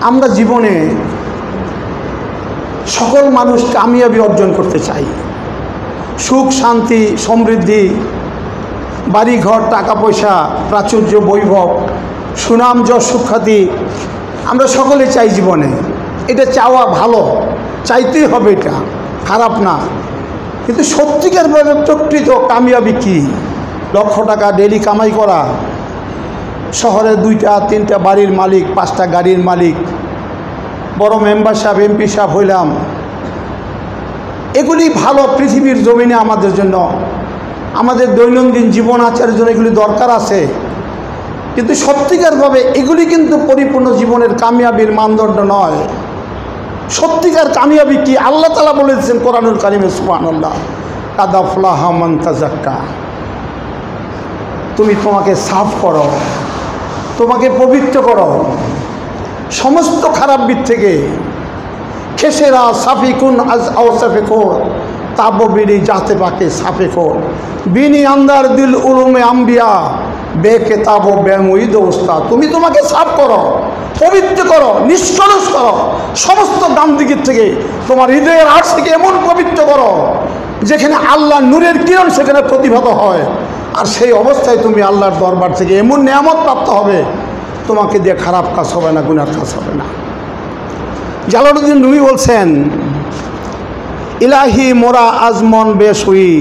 আমরা জীবনে সকল মানুষ কামিয়াবি অর্জন করতে চাই। সুখ, শান্তি, সমৃদ্ধি, বাড়িঘর, টাকা পয়সা, প্রাচুর্য, বৈভব, সুনাম, যশ, সুখ্যাতি আমরা সকলে চাই জীবনে। এটা চাওয়া ভালো, চাইতেই হবে, এটা খারাপ না। কিন্তু সত্যিকারভাবে প্রকৃত কামিয়াবি কী? লক্ষ টাকা ডেলি কামাই করা, শহরে 2টা-3টা বাড়ির মালিক, 5টা গাড়ির মালিক, বড় মেম্বার সাহেব, এমপি সাহেব হইলাম, এগুলি ভালো পৃথিবীর জমিনে আমাদের জন্য, আমাদের দৈনন্দিন জীবন আচারের জন্য এগুলি দরকার আছে। কিন্তু সত্যিকারভাবে এগুলি কিন্তু পরিপূর্ণ জীবনের কামিয়াবির মানদণ্ড নয়। সত্যিকার কামিয়াবি কি? আল্লাহ তাআলা বলেছেন কোরআনুল কারিমে, সুবহানাল্লাহ, কাদ আফলাহা মান তাযাক্কা। তুমি তোমাকে সাফ করো, তোমাকে পবিত্র করো সমস্ত খারাপ দিক থেকে। খেসেরা সাফিকুন আজ আওসাফিকুন তাববিনি জাতে পাকে সাফিকুন বিনি আন্দার দিল উলুমে আম্বিয়া বে কেতাব বেমুইদ উস্তাদ। তুমি তোমাকে সাফ করো, পবিত্র করো, নিষ্কলুষ করো সমস্ত গান্দিগির থেকে। তোমার হৃদয়ের আশ থেকে এমন পবিত্র করো যেখানে আল্লাহ নূরের কিরণ সেখানে প্রতিভাত হয়। আর সেই অবস্থায় তুমি আল্লাহর দরবার থেকে এমন নেয়ামত প্রাপ্ত হবে, তোমাকে দিয়ে খারাপ কাজ হবে না, গুনার কাজ হবে না। জালালউদ্দিন রুমি বলছেন, ইলাহি মোরা আজমন বেশুই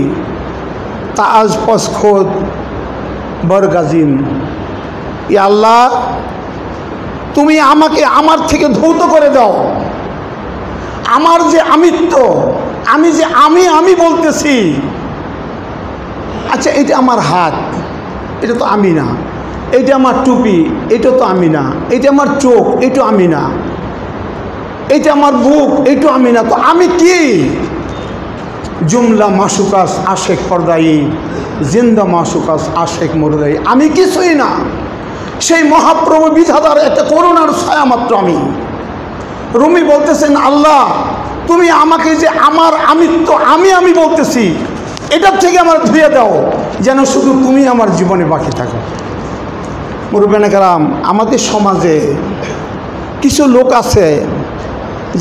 তা আজ পস খোদ বরগাজিন। ই আল্লাহ, তুমি আমাকে আমার থেকে ধৌত করে দাও। আমার যে আমিত্ব, আমি যে আমি বলতেছি, আচ্ছা এটা আমার হাত, এটা তো আমি না। এটা আমার টুপি, এটা তো আমি না। এটা আমার চোখ, এটা আমি না। এটা আমার বুক, এটা আমি না। তো আমি কি? জুমলা মাসুকাস আশেক পর্দাই, জিন্দা মাসুকাস আশেক মরদাই। আমি কিছুই না, সেই মহাপ্রভু বিধাতার একটা করুণার ছায়া মাত্র আমি। রুমি বলতেছেন, আল্লাহ তুমি আমাকে যে আমার আমিত্ব, আমি বলতেছি, এটার থেকে আমার ধুয়ে দাও, যেন শুধু তুমি আমার জীবনে বাকি থাকো। মুরব্বিয়ানে কেরাম, আমাদের সমাজে কিছু লোক আছে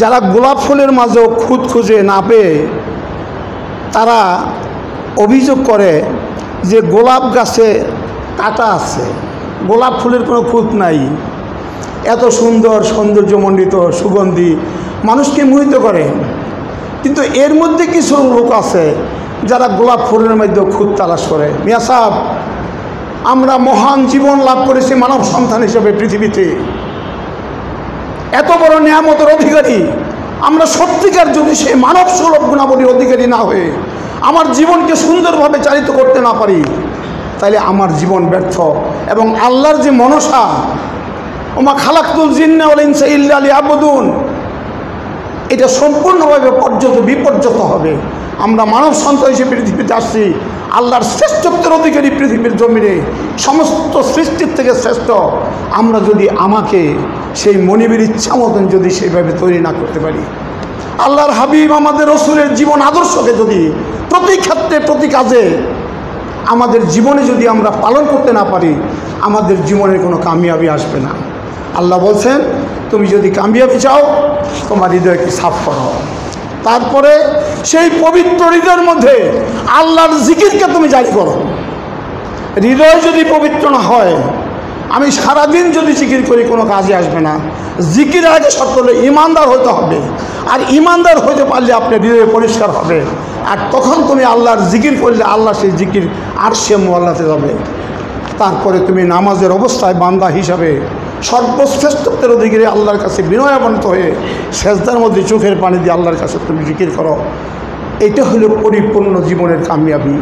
যারা গোলাপ ফুলের মাঝেও খুঁত খুঁজে না পেয়ে তারা অভিযোগ করে যে গোলাপ গাছে কাটা আছে, গোলাপ ফুলের কোনো খুঁত নাই। এত সুন্দর, সৌন্দর্যমণ্ডিত, সুগন্ধি, মানুষকে মোহিত করে। কিন্তু এর মধ্যে কিছু লোক আছে যারা গোলাপ ফুলের মধ্যে খুঁত তালাশ করে। মিয়া সাহেব, আমরা মহান জীবন লাভ করেছি মানব সন্তান হিসেবে পৃথিবীতে, এত বড় নিয়ামতের অধিকারী আমরা। সত্যিকার যদি সেই মানব সুলভ গুণাবলীর অধিকারী না হয়ে আমার জীবনকে সুন্দরভাবে চালিত করতে না পারি, তাহলে আমার জীবন ব্যর্থ। এবং আল্লাহর যে মনসা, ওমা খালাকতুল জিন্না ওয়াল ইনসা ইল্লা লিয়াবুদুন, এটা সম্পূর্ণভাবে বিপর্যত হবে। আমরা মানব সন্তান হিসেবে পৃথিবীতে আসছি, আল্লাহর শ্রেষ্ঠত্বের অধিকারী পৃথিবীর জমিনে, সমস্ত সৃষ্টির থেকে শ্রেষ্ঠ। আমরা যদি আমাকে সেই মনিবের ইচ্ছা মতন যদি সেইভাবে তৈরি না করতে পারি, আল্লাহর হাবিব আমাদের রসুলের জীবন আদর্শকে যদি প্রতি ক্ষেত্রে, প্রতি কাজে আমাদের জীবনে যদি আমরা পালন করতে না পারি, আমাদের জীবনের কোনো কামিয়াবি আসবে না। আল্লাহ বলছেন, তুমি যদি কামিয়াবি চাও, তোমার হৃদয়কে সাফ করো। তারপরে সেই পবিত্র হৃদয়ের মধ্যে আল্লাহর জিকিরকে তুমি জারি করো। হৃদয় যদি পবিত্র না হয়, আমি সারাদিন যদি জিকির করি, কোনো কাজে আসবে না। জিকির আগে শর্ত হলে ইমানদার হতে হবে। আর ইমানদার হতে পারলে আপনার হৃদয় পরিষ্কার হবে। আর তখন তুমি আল্লাহর জিকির করলে আল্লাহ সেই জিকির আরশে মুআল্লাতে যাবে। তারপরে তুমি নামাজের অবস্থায় বান্দা হিসাবে সর্বশ্রেষ্ঠত্বের অধিকারী আল্লাহর কাছে বিনয়াবন্ত হয়ে সেজদার মধ্যে চোখের পানি দিয়ে আল্লাহর কাছে তুমি জিকির করো। এটা হলো পরিপূর্ণ জীবনের কামিয়াবি।